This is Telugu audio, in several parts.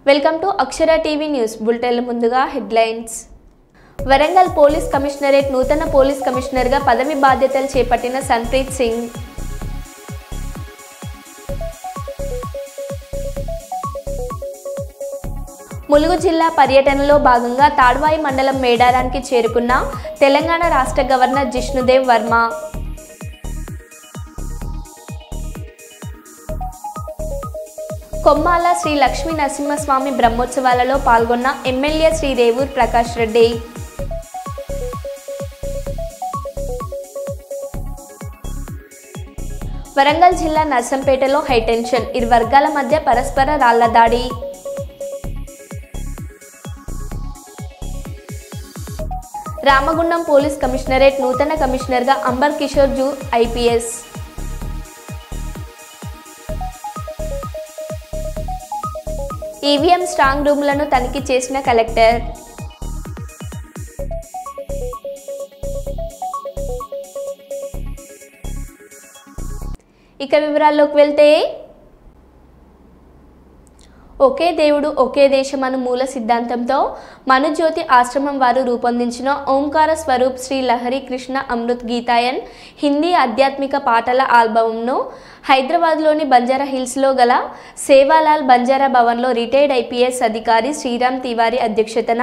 Welcome to Akshara TV news bulletin. ముందుగా హెడ్లైన్స్. వరంగల్ పోలీస్ కమిషనరేట్ నూతన పోలీస్ కమిషనర్గా పదవి బాధ్యతలు చేపట్టిన సన్ప్రీత్ సింగ్. ములుగు జిల్లా పర్యటనలో భాగంగా తాడ్వాయి మండలం మేడారానికి చేరుకున్న తెలంగాణ రాష్ట్ర గవర్నర్ జిష్ణుదేవ్ వర్మ. కొమ్మాల శ్రీ లక్ష్మీ నరసింహస్వామి బ్రహ్మోత్సవాలలో పాల్గొన్న ఎమ్మెల్యే శ్రీ రేవూర్ ప్రకాష్ రెడ్డి. వరంగల్ జిల్లా నర్సంపేటలో హైటెన్షన్, ఇరు వర్గాల మధ్య పరస్పర రాళ్ల దాడి. రామగుండం పోలీస్ కమిషనరేట్ నూతన కమిషనర్గా Amber Kishore Jha IPS. EVM strong రూమ్లను తనిఖీ చేసిన కలెక్టర్. ఇక వివరాల్లోకి వెళ్తే, ఒకే దేవుడు ఒకే దేశం అను మూల సిద్ధాంతంతో మనుజ్యోతి ఆశ్రమం వారు రూపొందించిన ఓంకార స్వరూప్ శ్రీ లహరి కృష్ణ అమృత్ గీతాయన్ హిందీ ఆధ్యాత్మిక పాటల ఆల్బమ్ను హైదరాబాద్లోని బంజారా హిల్స్లో గల సేవాలాల్ బంజారా భవన్లో రిటైర్డ్ ఐపీఎస్ అధికారి శ్రీరామ్ తివారీ అధ్యక్షతన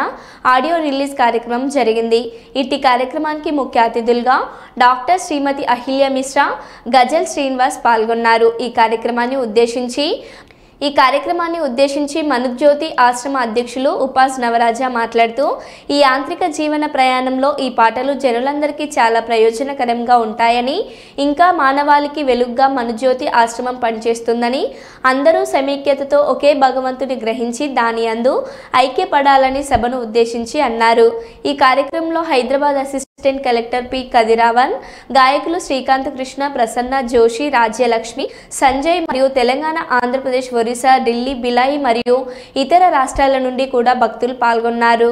ఆడియో రిలీజ్ కార్యక్రమం జరిగింది. ఇట్టి కార్యక్రమానికి ముఖ్య అతిథులుగా డాక్టర్ శ్రీమతి అహిల్య మిశ్రా, గజల్ శ్రీనివాస్ పాల్గొన్నారు. ఈ కార్యక్రమాన్ని ఉద్దేశించి మనుజ్యోతి ఆశ్రమ అధ్యక్షులు ఉపాస్ నవరాజా మాట్లాడుతూ, ఈ యాంత్రిక జీవన ప్రయాణంలో ఈ పాటలు జనులందరికీ చాలా ప్రయోజనకరంగా ఉంటాయని, ఇంకా మానవాళికి వెలుగుగా మనుజ్యోతి ఆశ్రమం పనిచేస్తుందని, అందరూ సమైక్యతతో ఒకే భగవంతుని గ్రహించి దాని అందు ఐక్యపడాలని సభను ఉద్దేశించి అన్నారు. ఈ కార్యక్రమంలో Hyderabad assistant collector P Kadiravan, గాయకులు శ్రీకాంత్ కృష్ణ, ప్రసన్న జోషి, రాజ్యలక్ష్మి, సంజయ్ మరియు తెలంగాణ, ఆంధ్రప్రదేశ్, ఒరిస్సా, ఢిల్లీ, బిలాయి మరియు ఇతర రాష్ట్రాల నుండి కూడా భక్తులు పాల్గొన్నారు.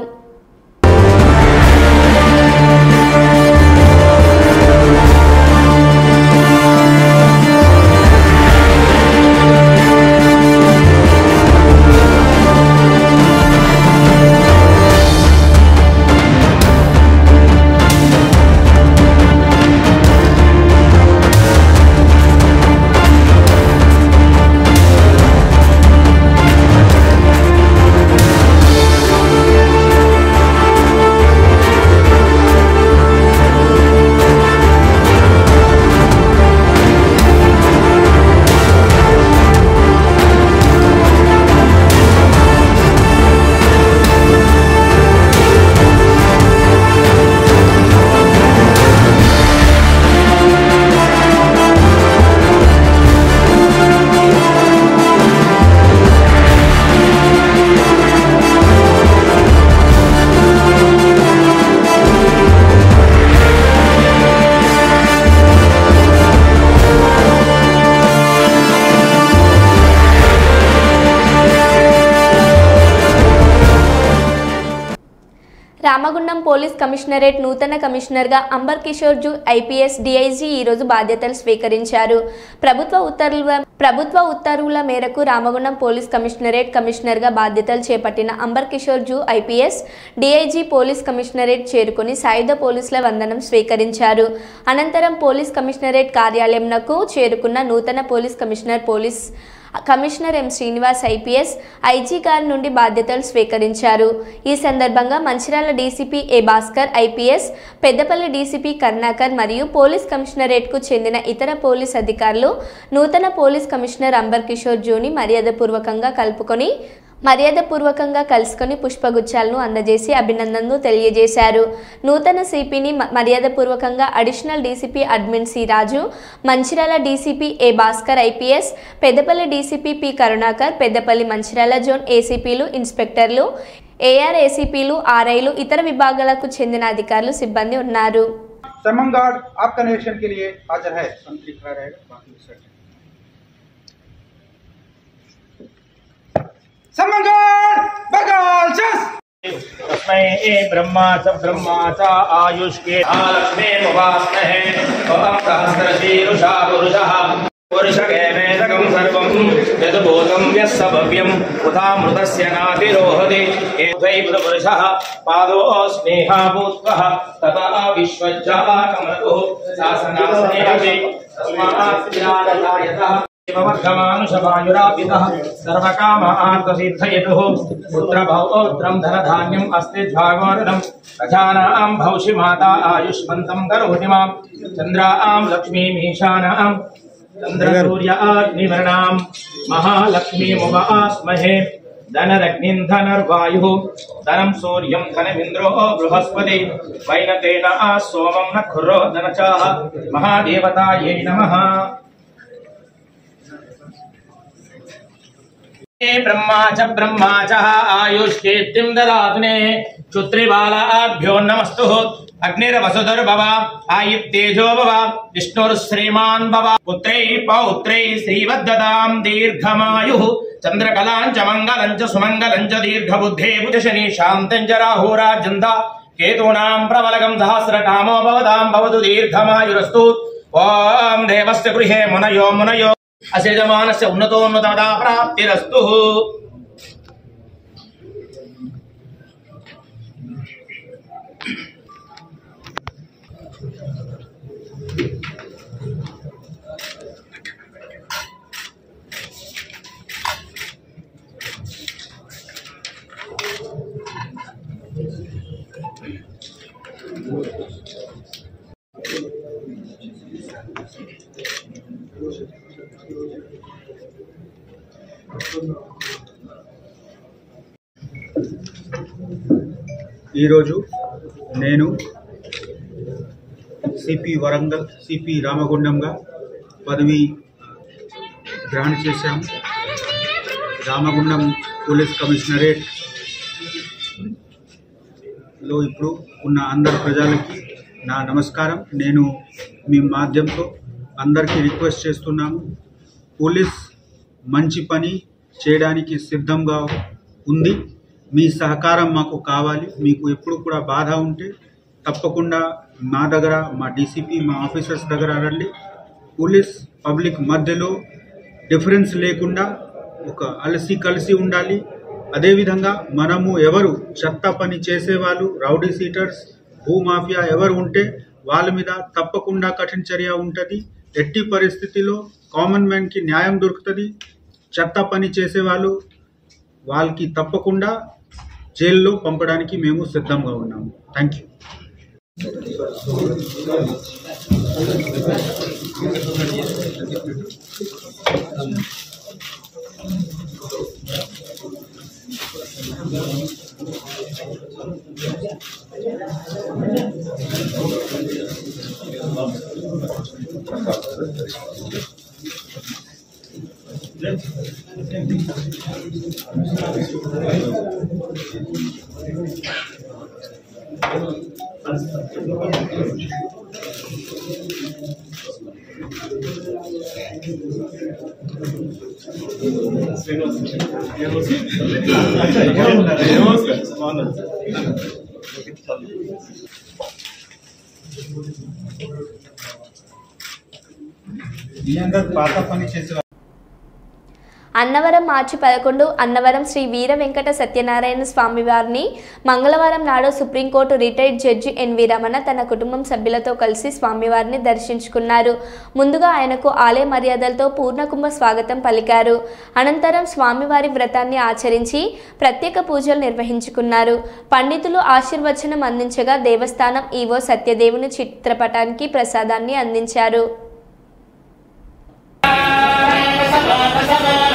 రామగుండం పోలీస్ కమిషనరేట్ నూతన కమిషనర్గా అంబర్ కిషోర్ జూ ఐపీఎస్ డీఐజీ ఈరోజు బాధ్యతలు స్వీకరించారు. ప్రభుత్వ ఉత్తర్వుల మేరకు రామగుండం పోలీస్ కమిషనరేట్ కమిషనర్గా బాధ్యతలు చేపట్టిన Amber Kishore Jha IPS DIG police commissionerate చేరుకుని సాయుధ పోలీసుల వందనం స్వీకరించారు. అనంతరం పోలీస్ కమిషనరేట్ కార్యాలయంకు చేరుకున్న నూతన police commissioner M Srinivas IPS IG గారి నుండి బాధ్యతలు స్వీకరించారు. ఈ సందర్భంగా Mancherial DCP A Bhaskar IPS, Peddapalli DCP Karunakar మరియు పోలీస్ కమిషనరేట్కు చెందిన ఇతర పోలీస్ అధికారులు నూతన పోలీస్ కమిషనర్ అంబర్ కిషోర్ జూని మర్యాదపూర్వకంగా కలుసుకొని పుష్పగుచ్చాలను అందజేసి అభినందనలు తెలియజేశారు. నూతన సిపిని మర్యాదపూర్వకంగా additional DCP admin C Raju, Mancherial DCP A Bhaskar IPS, Peddapalli DCP P Karunakar, Peddapalli Mancherial zone ఏసీపీలు, ఇన్స్పెక్టర్లు, ఏఆర్ ఏసీపీలు, ఆర్ఐలు, ఇతర విభాగాలకు చెందిన అధికారులు, సిబ్బంది ఉన్నారు. ब्रह्मा च आयुष्के लक्ष्मी उपासमहे ओम सहस्रशीर्षा पुरुषः पुरुषके वेदक इदं सर्वं यद्भूतं यस्सभव्यं उदामृतस्य नातिरोहते एतैर्पुरुषः पादो स्नेहाभूत्वः तथा विश्वज्जाकमतुः शासनासनेऽपि तस्मात् विराजतायतः वर्धमानुषवायुरापितः सर्वकामार्थसिद्धयतुः पुत्रभौत्रं धनधान्यम् अस्ति भागोरथं प्रजानां भौषि माता आयुष्मन्तं करोति मां चन्द्रां लक्ष्मीमीशानां चन्द्रसूर्याग्निवर्णां महालक्ष्मीमुपास्महे धनरग्निं धनर्वायुः धनं सूर्यं धनमिन्द्रो बृहस्पति वैनतेन सोमं न खुरो धनचाः महादेवतायै नमः। ब्रह्मा च आयुष्कीर्तिं ददातुने क्षुत्रिबालाभ्यो नमस्तु अग्निर्वसुधुर्भव आयित्येजो भव विष्णुर्श्रीमान् भव पुत्रैः पौत्रैः श्रीवद्दतां दीर्घमायुः चन्द्रकलां च मङ्गलं च सुमङ्गलं च दीर्घबुद्धे बुधशनि शान्तं च राहुराजन्ता केतूनां प्रबलगं सहस्रकामो भवतां भवतु दीर्घमायुरस्तु। ॐ देवस्य गृहे मुनयो मुनयो असेजमानस्य उन्नतोन्नतमदा प्राप्तिरस्तु। ఈరోజు నేను సిపి వరంగల్ సిపి రామగుండంగా పదవి గ్రహణ చేశాము. రామగుండం పోలీస్ కమిషనరేట్లో ఇప్పుడు ఉన్న అందరు ప్రజలకి నా నమస్కారం. నేను మీ మాధ్యమంతో అందరికీ రిక్వెస్ట్ చేస్తున్నాము, పోలీస్ మంచి పని చేయడానికి సిద్ధంగా ఉంది. మీ సహకారం మాకు కావాలి. మీకు ఎప్పుడు కూడా బాధ ఉంటే తప్పకుండా మా దగ్గర, మా డీసీపీ, మా ఆఫీసర్స్ దగ్గర రండి. పోలీస్ పబ్లిక్ మధ్యలో డిఫరెన్స్ లేకుండా ఒక కలిసి ఉండాలి. అదేవిధంగా మనము ఎవరు చెత్త పని చేసేవాళ్ళు, రౌడీ సీటర్స్, భూమాఫియా ఎవరు ఉంటే వాళ్ళ మీద తప్పకుండా కఠిన చర్య ఉంటుంది. ఎట్టి పరిస్థితిలో కామన్ మ్యాన్కి న్యాయం దొరుకుతుంది. చెత్త పని చేసేవాళ్ళు వాళ్ళకి తప్పకుండా జైల్లో పంపడానికి మేము సిద్ధంగా ఉన్నాము. Thank you. పాత పని చేసే అన్నవరం మార్చి 11 అన్నవరం శ్రీ వీర వెంకట సత్యనారాయణ స్వామి వారిని మంగళవారం నాడు Supreme Court retired judge N V Ramana తన కుటుంబం సభ్యులతో కలిసి స్వామివారిని దర్శించుకున్నారు. ముందుగా ఆయనకు ఆలయ మర్యాదలతో పూర్ణకుంభ స్వాగతం పలికారు. అనంతరం స్వామివారి వ్రతాన్ని ఆచరించి ప్రత్యేక పూజలు నిర్వహించుకున్నారు. పండితులు ఆశీర్వచనం అందించగా దేవస్థానం ఈవో సత్యదేవుని చిత్రపటానికి ప్రసాదాన్ని అందించారు. Brahmano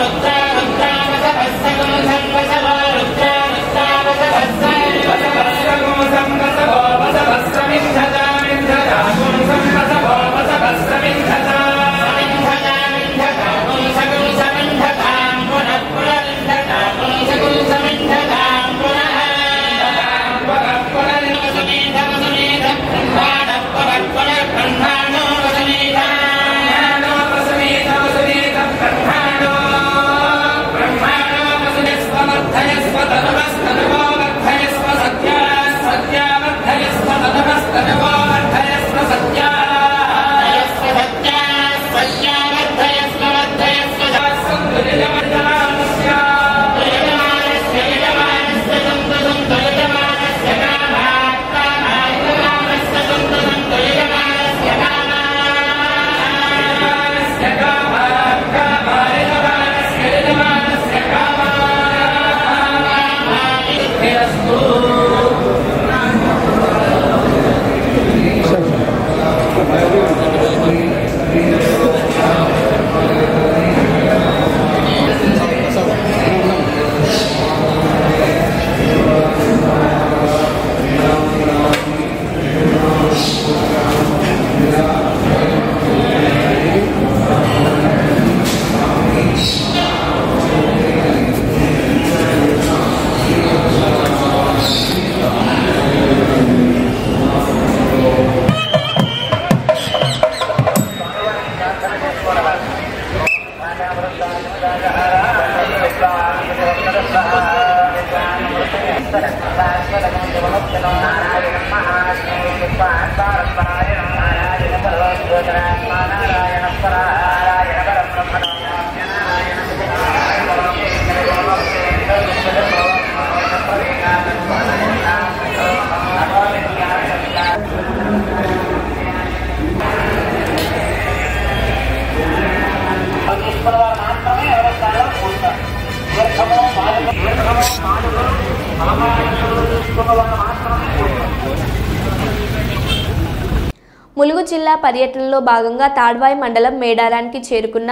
ములుగు జిల్లా పర్యటనలో భాగంగా తాడ్వాయి మండలం మేడారానికి చేరుకున్న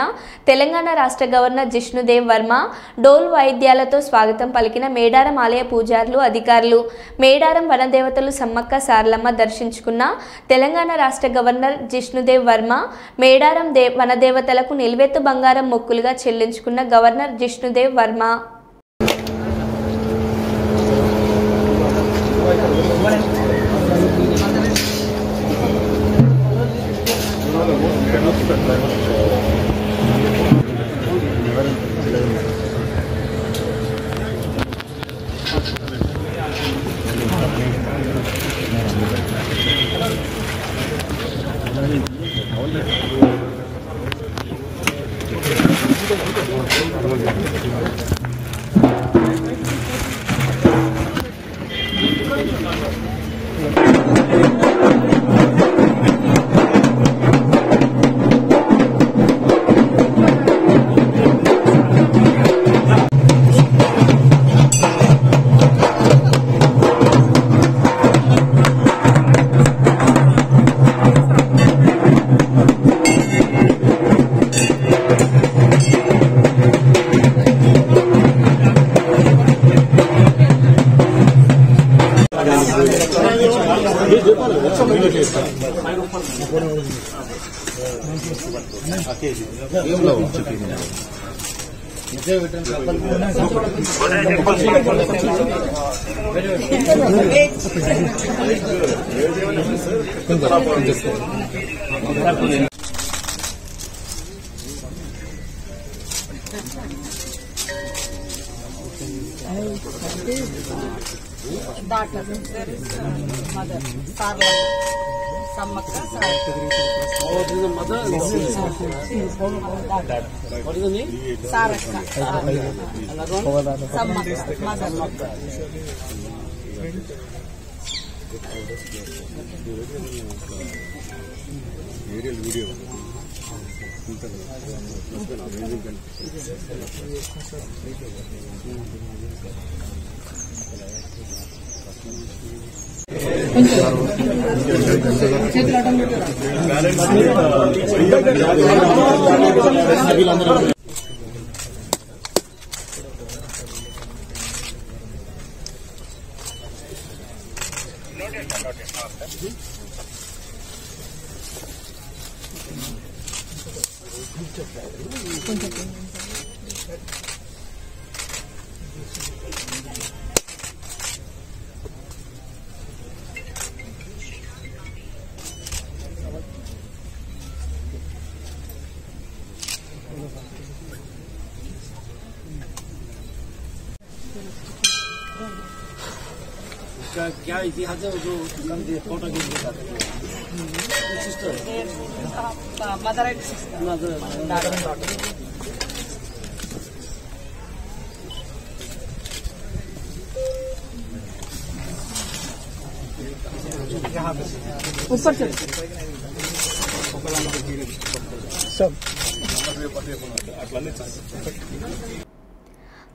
తెలంగాణ రాష్ట్ర గవర్నర్ జిష్ణుదేవ్ వర్మ డోల్ వాయిద్యాలతో స్వాగతం పలికిన మేడారం ఆలయ పూజారులు అధికారులు. మేడారం వనదేవతలు సమ్మక్క సారలమ్మ దర్శించుకున్న తెలంగాణ రాష్ట్ర గవర్నర్ జిష్ణుదేవ్ వర్మ మేడారం వనదేవతలకు నిలువెత్తు బంగారం మొక్కులుగా చెల్లించుకున్న గవర్నర్ జిష్ణుదేవ్ వర్మ. क्या इतिहास है जो फोटो मदर ऊपर से सब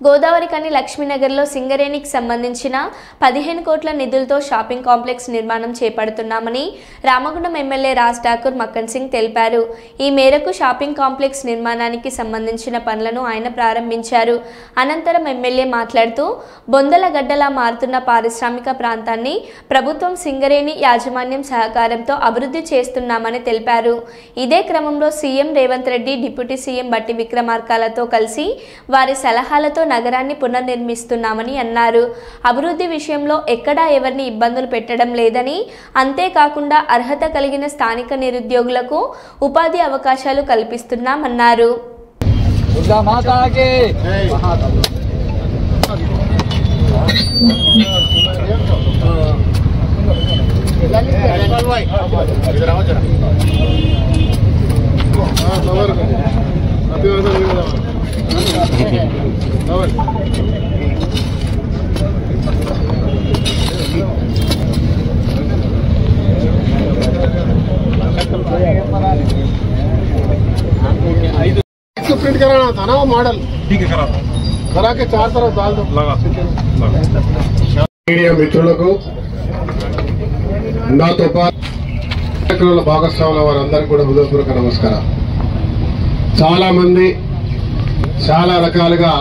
గోదావరి కని లక్ష్మీనగర్లో సింగరేణికి సంబంధించిన 15 కోట్ల నిధులతో షాపింగ్ కాంప్లెక్స్ నిర్మాణం చేపడుతున్నామని రామగుండం ఎమ్మెల్యే రాజ్ ఠాకూర్ మక్కన్ సింగ్ తెలిపారు. ఈ మేరకు షాపింగ్ కాంప్లెక్స్ నిర్మాణానికి సంబంధించిన పనులను ఆయన ప్రారంభించారు. అనంతరం ఎమ్మెల్యే మాట్లాడుతూ బొందలగడ్డలా మారుతున్న పారిశ్రామిక ప్రాంతాన్ని ప్రభుత్వం సింగరేణి యాజమాన్యం సహకారంతో అభివృద్ధి చేస్తున్నామని తెలిపారు. ఇదే క్రమంలో CM Revanth Reddy deputy CM బట్టి విక్రమార్కలతో కలిసి వారి సలహాలతో నగరాన్ని పునర్నిర్మిస్తున్నామని అన్నారు. అభివృద్ధి విషయంలో ఎక్కడా ఎవరిని ఇబ్బందులు పెట్టడం లేదని, అంతేకాకుండా అర్హత కలిగిన స్థానిక నిరుద్యోగులకు ఉపాధి అవకాశాలు కల్పిస్తున్నామన్నారు. प्रिंट कराना था ना वो मॉडल। ठीक है, करा के 4 तरफ डाल दो। మీడియా మిత్రులకు నాతో పాటు భాగస్వాముల వారందరికీ కూడా హృదయపూర్వక నమస్కారం. చాలా మంది చాలా రకాలుగా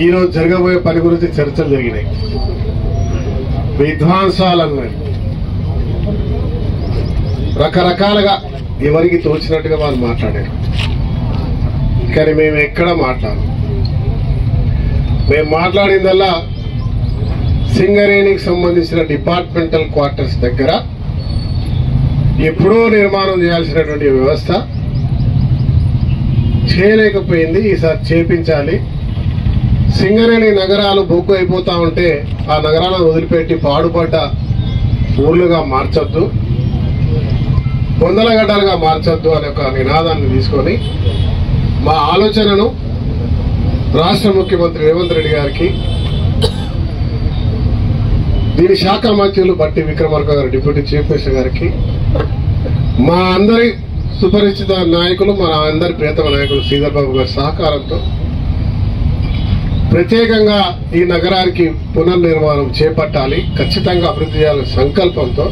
ఈరోజు జరగబోయే పని గురించి చర్చలు జరిగినాయి. విధ్వంసాలన్నాయి, రకరకాలుగా ఎవరికి తోచినట్టుగా వాళ్ళు మాట్లాడారు. కానీ మేము ఎక్కడ మేము మాట్లాడిందల్లా సింగరేణికి సంబంధించిన డిపార్ట్మెంటల్ క్వార్టర్స్ దగ్గర ఎప్పుడో నిర్మాణం చేయాల్సినటువంటి వ్యవస్థ చేయలేకపోయింది. ఈసారి చేపించాలి. సింగరేణి నగరాలు బొగ్గు అయిపోతా ఉంటే ఆ నగరాలను వదిలిపెట్టి పాడుపడ్డ ఊర్లుగా మార్చొద్దు, పొందలగడ్డలుగా మార్చొద్దు అనే ఒక నినాదాన్ని తీసుకొని మా ఆలోచనను రాష్ట్ర ముఖ్యమంత్రి రేవంత్ రెడ్డి గారికి, దీని శాఖ మంత్రులు బట్టి విక్రమార్క గారు, డిప్యూటీ చీఫ్ మినిస్టర్ గారికి, మా అందరి సుపరిచిత నాయకులు, మన అందరి ప్రియతమ నాయకులు శ్రీధర్ బాబు గారి సహకారంతో ప్రత్యేకంగా ఈ నగరానికి పునర్నిర్మాణం చేపట్టాలి, ఖచ్చితంగా అభివృద్ధి చేయాలనే సంకల్పంతో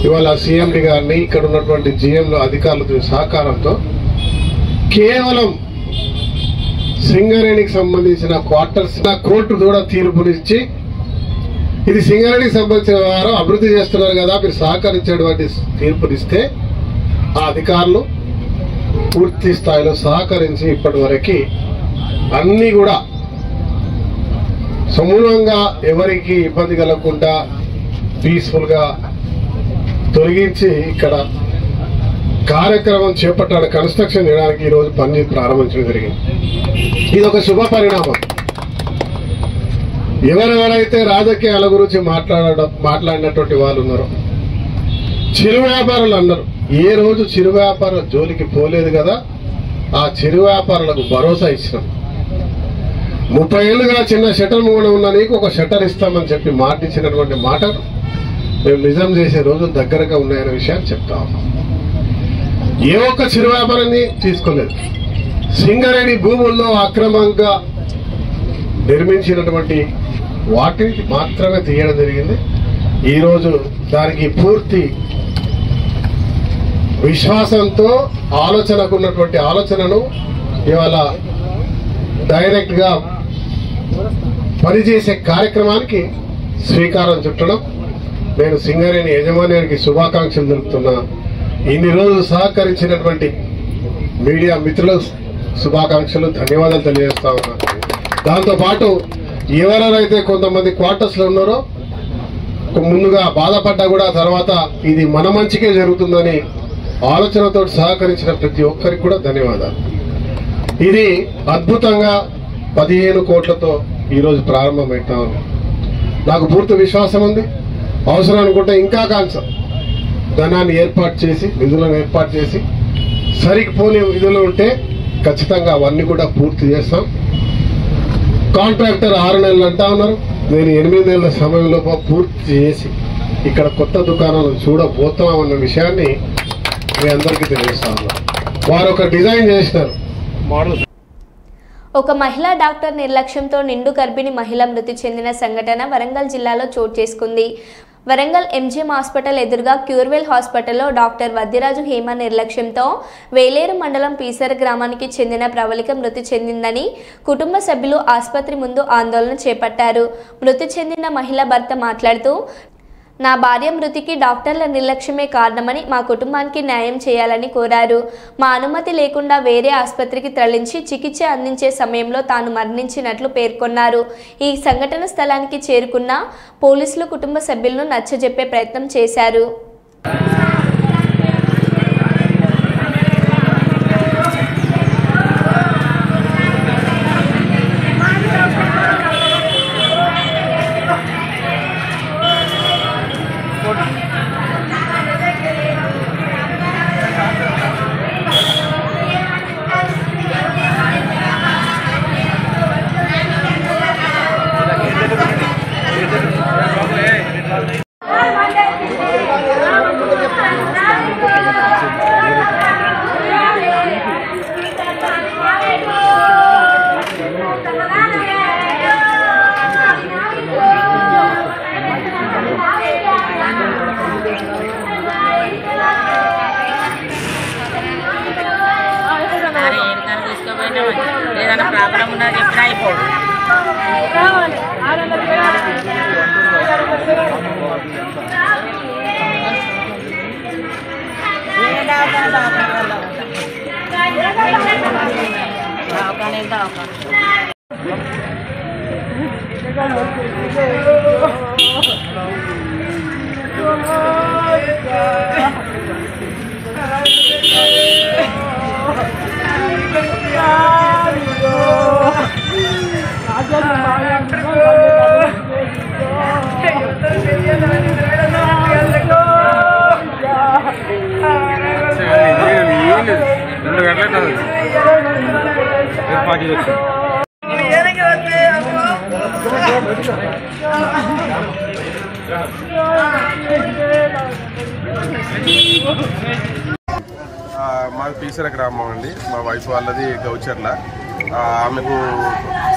ఇవాళ సీఎండీ గారిని, ఇక్కడ ఉన్నటువంటి జీఎంల అధికారులతో సహకారంతో కేవలం సింగరేణికి సంబంధించిన క్వార్టర్స్ కోర్టు కూడా తీర్పునిచ్చి, ఇది సింగరేణికి సంబంధించిన వారు అభివృద్ధి చేస్తున్నారు కదా, మీరు సహకరించేటువంటి తీర్పునిస్తే ఆ అధికారులు పూర్తి స్థాయిలో సహకరించి ఇప్పటి వరకు అన్ని కూడా సమూలంగా ఎవరికి ఇబ్బంది కలగకుండా పీస్ఫుల్ గా తొలగించి ఇక్కడ కార్యక్రమం చేపట్టాలని, కన్స్ట్రక్షన్ చేయడానికి ఈ రోజు పని ప్రారంభించడం జరిగింది. ఇది ఒక శుభ పరిణామం. ఎవరెవరైతే రాజకీయాల గురించి మాట్లాడినటువంటి వాళ్ళు ఉన్నారో, చిరు వ్యాపారులు అన్నారు, ఏ రోజు చిరు వ్యాపార జోలికి పోలేదు కదా, ఆ చిరు వ్యాపారులకు భరోసా ఇచ్చినాం. 30 ఏళ్లుగా చిన్న షట్టర్ మూడ ఉన్న నీకు ఒక షట్టర్ ఇస్తామని చెప్పి మాట ఇచ్చినటువంటి మాటలు మేము నిజం చేసే రోజులు దగ్గరగా ఉన్నాయనే విషయాన్ని చెప్తా ఉన్నాం. ఏ ఒక్క చిరు వ్యాపారాన్ని తీసుకోలేదు. సింగరేణి భూముల్లో అక్రమంగా నిర్మించినటువంటి వాటిని మాత్రమే తీయడం జరిగింది. ఈరోజు దానికి పూర్తి విశ్వాసంతో ఆలోచనకున్నటువంటి ఆలోచనను ఇవాళ డైరెక్ట్ గా పనిచేసే కార్యక్రమానికి శ్రీకారం చుట్టడం, నేను సింగరేణి యజమానికి శుభాకాంక్షలు తెలుపుతున్నా. ఇన్ని రోజులు సహకరించినటువంటి మీడియా మిత్రులకు శుభాకాంక్షలు, ధన్యవాదాలు తెలియజేస్తా ఉన్నా. దాంతోపాటు ఎవరెవరైతే కొంతమంది క్వార్టర్స్ లో ఉన్నారో ముందుగా బాధపడ్డా కూడా తర్వాత ఇది మన మంచికే జరుగుతుందని ఆలోచనతో సహకరించిన ప్రతి ఒక్కరికి కూడా ధన్యవాదాలు. ఇది అద్భుతంగా 15 కోట్లతో ఈరోజు ప్రారంభమవుతా ఉంది. నాకు పూర్తి విశ్వాసం ఉంది. అవసరం అనుకుంటే ఇంకా కాంచం ధనాన్ని ఏర్పాటు చేసి, నిధులను ఏర్పాటు చేసి, సరిపోని విధులు ఉంటే ఖచ్చితంగా అవన్నీ కూడా పూర్తి చేస్తాం. కాంట్రాక్టర్ 6 నెలలు అంటా ఉన్నారు. నేను 8 నెలల సమయంలో పూర్తి చేసి ఇక్కడ కొత్త దుకాణాలను చూడబోతామన్న విషయాన్ని మీ అందరికీ తెలియజేస్తా ఉన్నాను. వారు ఒక డిజైన్ చేసినారు. ఒక మహిళా డాక్టర్ నిర్లక్ష్యంతో నిండు గర్భిణి మహిళ మృతి చెందిన సంఘటన వరంగల్ జిల్లాలో చోటు చేసుకుంది. వరంగల్ ఎంజిఎం హాస్పిటల్ ఎదురుగా క్యూర్వెల్ హాస్పిటల్లో డాక్టర్ వద్యరాజు హేమ నిర్లక్ష్యంతో వేలేరు మండలం పీసర గ్రామానికి చెందిన ప్రవళిక మృతి చెందిందని కుటుంబ సభ్యులు ఆసుపత్రి ముందు ఆందోళన చేపట్టారు. మృతి చెందిన మహిళ భర్త మాట్లాడుతూ, నా భార్య మృతికి డాక్టర్ల నిర్లక్ష్యమే కారణమని, మా కుటుంబానికి న్యాయం చేయాలని కోరారు. మా అనుమతి లేకుండా వేరే ఆసుపత్రికి తరలించి చికిత్స అందించే సమయంలో తాను మరణించినట్లు పేర్కొన్నారు. ఈ సంఘటన స్థలానికి చేరుకున్న పోలీసులు కుటుంబ సభ్యులను నచ్చజెప్పే ప్రయత్నం చేశారు. ఏమైనా ప్రాబ్లం ఉన్నా చెప్పినా అయిపోదు. మాది పీసర గ్రామం అండి. మా వైఫ్ వాళ్ళది గౌచర్ల. ఆమెకు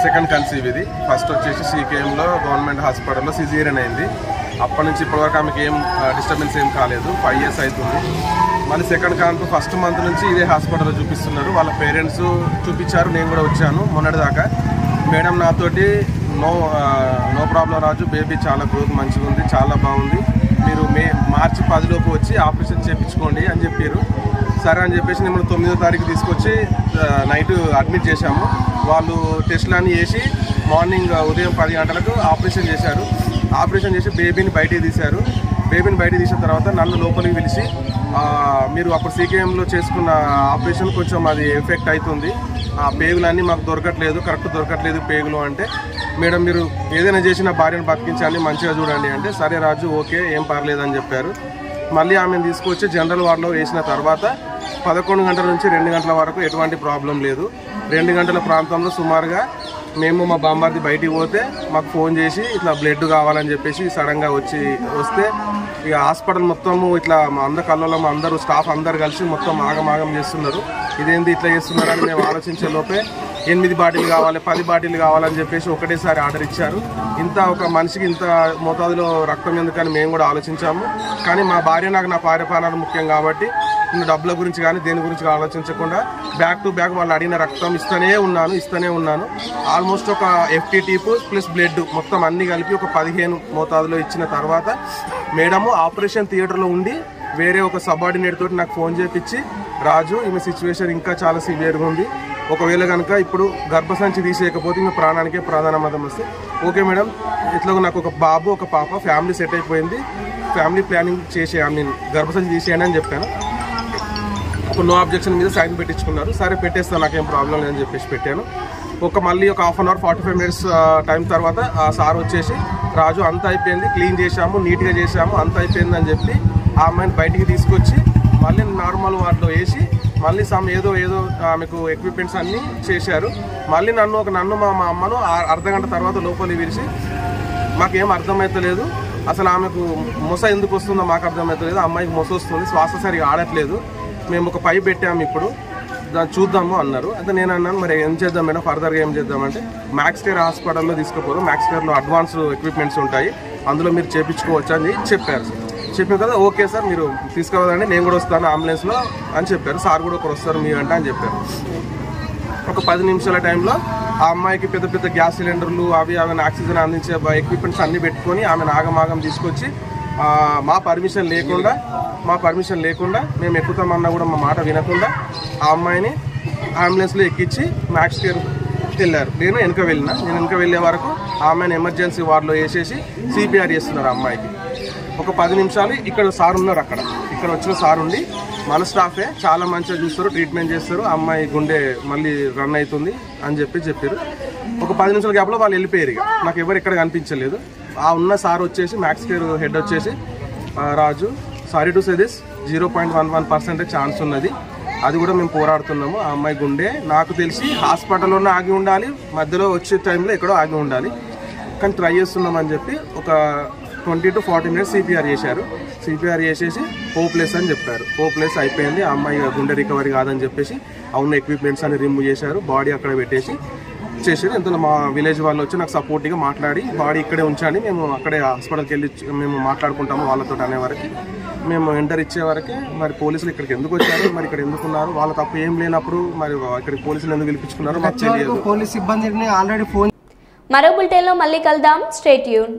సెకండ్ కన్సీవ్ ఇది. ఫస్ట్ వచ్చేసి సీకేఎంలో గవర్నమెంట్ హాస్పిటల్లో సిజేరియన్ అయింది. అప్పటి నుంచి ఇప్పటివరకు ఆమెకి ఏం డిస్టర్బెన్స్ ఏం కాలేదు. 5 years అవుతుంది. మళ్ళీ సెకండ్ కాన్పు ఫస్ట్ మంత్ నుంచి ఇదే హాస్పిటల్లో చూపిస్తున్నారు. వాళ్ళ పేరెంట్స్ చూపించారు, నేను కూడా వచ్చాను మొన్నటిదాకా. మేడం నాతోటి నో ప్రాబ్లం రాజు, బేబీ చాలా గ్రోత్ మంచిగా ఉంది, చాలా బాగుంది, మీరు మార్చి 10 వచ్చి ఆపరేషన్ చేయించుకోండి అని చెప్పారు. సరే అని చెప్పేసి మేము 9వ తారీఖు తీసుకొచ్చి నైట్ అడ్మిట్ చేశాము. వాళ్ళు టెస్టులన్నీ చేసి మార్నింగ్ ఉదయం 10 గంటలకు ఆపరేషన్ చేశారు. ఆపరేషన్ చేసి బేబీని బయటికి తీశారు. బేబీని బయటికి తీసిన తర్వాత నన్ను లోపలికి పిలిచి, మీరు అప్పుడు సీకేఎంలో చేసుకున్న ఆపరేషన్ కొంచెం అది ఎఫెక్ట్ అవుతుంది, ఆ పేగులన్నీ మాకు దొరకట్లేదు, కరెక్ట్ దొరకట్లేదు పేగులు అంటే, మేడం మీరు ఏదైనా చేసినా భార్యను బతికించండి, మంచిగా చూడండి అంటే, సరే రాజు ఓకే ఏం పర్లేదని చెప్పారు. మళ్ళీ ఆమెను తీసుకొచ్చి జనరల్ వార్డులో వేసిన తర్వాత 11 గంటల నుంచి 2 గంటల వరకు ఎటువంటి ప్రాబ్లం లేదు. 2 గంటల ప్రాంతంలో సుమారుగా మేము మా బాంబార్ది బయటికి పోతే మాకు ఫోన్ చేసి ఇట్లా బ్లడ్ కావాలని చెప్పేసి సడన్గా వస్తే ఇక హాస్పిటల్ మొత్తము ఇట్లా మా కళ్ళలో అందరూ స్టాఫ్ అందరు కలిసి మొత్తం ఆగమాగం చేస్తున్నారు. ఇదేంది ఇట్లా చేస్తున్నారని మేము ఆలోచించే లోపే 8 బాటిల్ కావాలి, 10 బాటిల్ కావాలని చెప్పేసి ఒకటేసారి ఆర్డర్ ఇచ్చారు. ఇంత ఒక మనిషికి ఇంత మోతాదులో రక్తం ఎందుకని మేము కూడా ఆలోచించాము. కానీ మా భార్య నా పార్యపాలన ముఖ్యం కాబట్టి నేను డబ్బుల గురించి కానీ దేని గురించి ఆలోచించకుండా బ్యాక్ టు బ్యాక్ వాళ్ళు అడిగిన రక్తం ఇస్తూనే ఉన్నాను. ఆల్మోస్ట్ ఒక FTT ప్లస్ బ్లడ్ మొత్తం అన్నీ కలిపి ఒక 15 మోతాదులో ఇచ్చిన తర్వాత మేడము ఆపరేషన్ థియేటర్లో ఉండి వేరే ఒక సబార్డినేట్ తోటి నాకు ఫోన్ చేపించి, రాజు ఈమె సిచ్యువేషన్ ఇంకా చాలా సివియర్గా ఉంది, ఒకవేళ కనుక ఇప్పుడు గర్భసంచి తీసేయకపోతే ఇంకా ప్రాణానికే ప్రధానమతం వస్తే, ఓకే మేడం ఇట్లా నాకు ఒక బాబు ఒక పాప ఫ్యామిలీ సెట్ అయిపోయింది, ఫ్యామిలీ ప్లానింగ్ గర్భసంచి తీసేయండి అని చెప్పాను. ఒక నో అబ్జెక్షన్ మీద సైన్ పెట్టించుకున్నారు. సరే పెట్టేస్తాను, నాకేం ప్రాబ్లం లేదని చెప్పేసి పెట్టాను. మళ్ళీ ఒక 1/2 hour 45 minutes టైం తర్వాత ఆ సార్ వచ్చేసి, రాజు అంతా అయిపోయింది, క్లీన్ చేశాము, నీట్గా చేశాము, అంతా అయిపోయింది అని చెప్పి ఆ అమ్మాయిని బయటికి తీసుకొచ్చి మళ్ళీ నార్మల్ వార్డులో వేసి మళ్ళీ ఏదో ఆమెకు ఎక్విప్మెంట్స్ అన్నీ చేశారు. మళ్ళీ నన్ను మా అమ్మను అర్ధగంట తర్వాత లోపలికి పిలిచి, మాకేం అర్థమవుతలేదు, అసలు ఆమెకు మొస ఎందుకు వస్తుందో మాకు అర్థమవుతలేదు, అమ్మాయికి మొస వస్తుంది, శ్వాస సరిగా ఆడట్లేదు, మేము ఒక పైప్ పెట్టాము ఇప్పుడు దాన్ని చూద్దాము అన్నారు. అయితే నేను అన్నాను మరి ఏం చేద్దాం మేడం, ఫర్దర్గా ఏం చేద్దామంటే మ్యాక్స్ కేర్ హాస్పిటల్లో తీసుకుపోరు, మ్యాక్స్ కేర్లో అడ్వాన్స్ ఎక్విప్మెంట్స్ ఉంటాయి, అందులో మీరు చేయించుకోవచ్చు అని చెప్పారు. చెప్పిన కదా ఓకే సార్ మీరు తీసుకురాదండి, నేను కూడా వస్తాను అంబులెన్స్లో అని చెప్పారు. సార్ కూడా ఒకరు వస్తారు మీ వెంట అని చెప్పారు. ఒక 10 నిమిషాల టైంలో ఆ అమ్మాయికి పెద్ద గ్యాస్ సిలిండర్లు ఆమెను ఆక్సిజన్ అందించే ఎక్విప్మెంట్స్ అన్నీ పెట్టుకొని ఆమెను ఆగమాగం తీసుకొచ్చి మా పర్మిషన్ లేకుండా మేము ఎక్కుతామన్నా కూడా మా మాట వినకుండా ఆ అమ్మాయిని అంబులెన్స్లో ఎక్కించి మ్యాక్స్ కేర్ వెళ్ళారు. నేను వెనక వెళ్ళే వరకు ఆ అమ్మాయిని ఎమర్జెన్సీ వార్డులో వేసేసి CPR చేస్తున్నారు. ఆ అమ్మాయికి ఒక 10 నిమిషాలు ఇక్కడ సార్ ఉన్నారు, ఇక్కడ వచ్చిన సార్ ఉండి మన స్టాఫే చాలా మంచిగా చూస్తారు, ట్రీట్మెంట్ చేస్తారు, అమ్మాయి గుండె మళ్ళీ రన్ అవుతుంది అని చెప్పారు. ఒక 10 నిమిషాల గ్యాప్లో వాళ్ళు వెళ్ళిపోయారు. ఇక నాకు ఎవరు ఇక్కడ కనిపించలేదు. ఆ ఉన్న సార్ వచ్చేసి మ్యాక్స్ కేర్ హెడ్ వచ్చేసి, Raju sorry to say this 0.11% chance ఉన్నది, అది కూడా మేము పోరాడుతున్నాము, ఆ అమ్మాయి గుండె నాకు తెలిసి హాస్పిటల్లోనే ఆగి ఉండాలి, మధ్యలో వచ్చే టైంలో ఎక్కడో ఆగి ఉండాలి, కానీ ట్రై చేస్తున్నామని చెప్పి ఒక 20 to 40 minutes CPR చేశారు. CPR చేసేసి హోప్లెస్ అని చెప్పారు. హోప్లెస్ అయిపోయింది, ఆ అమ్మాయి గుండె రికవరీ కాదని చెప్పేసి ఉన్న ఎక్విప్మెంట్స్ అన్ని రిమూవ్ చేశారు, బాడీ అక్కడ పెట్టేసి చేసి ఇందులో మా విలేజ్ వాళ్ళు వచ్చి నాకు సపోర్ట్గా మాట్లాడి బాడీ ఇక్కడే ఉంచండి, మేము అక్కడే హాస్పిటల్కి వెళ్ళి మేము మాట్లాడుకుంటాము వాళ్ళతో అనే వరకు మేము ఎంటర్ ఇచ్చే వరకే మరి పోలీసులు ఇక్కడికి ఎందుకు వచ్చారు, మరి ఇక్కడ ఎందుకున్నారు, వాళ్ళ తప్పు ఏం లేనప్పుడు మరి ఇక్కడికి పోలీసులు ఎందుకు పిలిపించుకున్నారో మాకు తెలియదు. మరో బులెటిన్లో మళ్ళీ కలుద్దాం. Stay tune.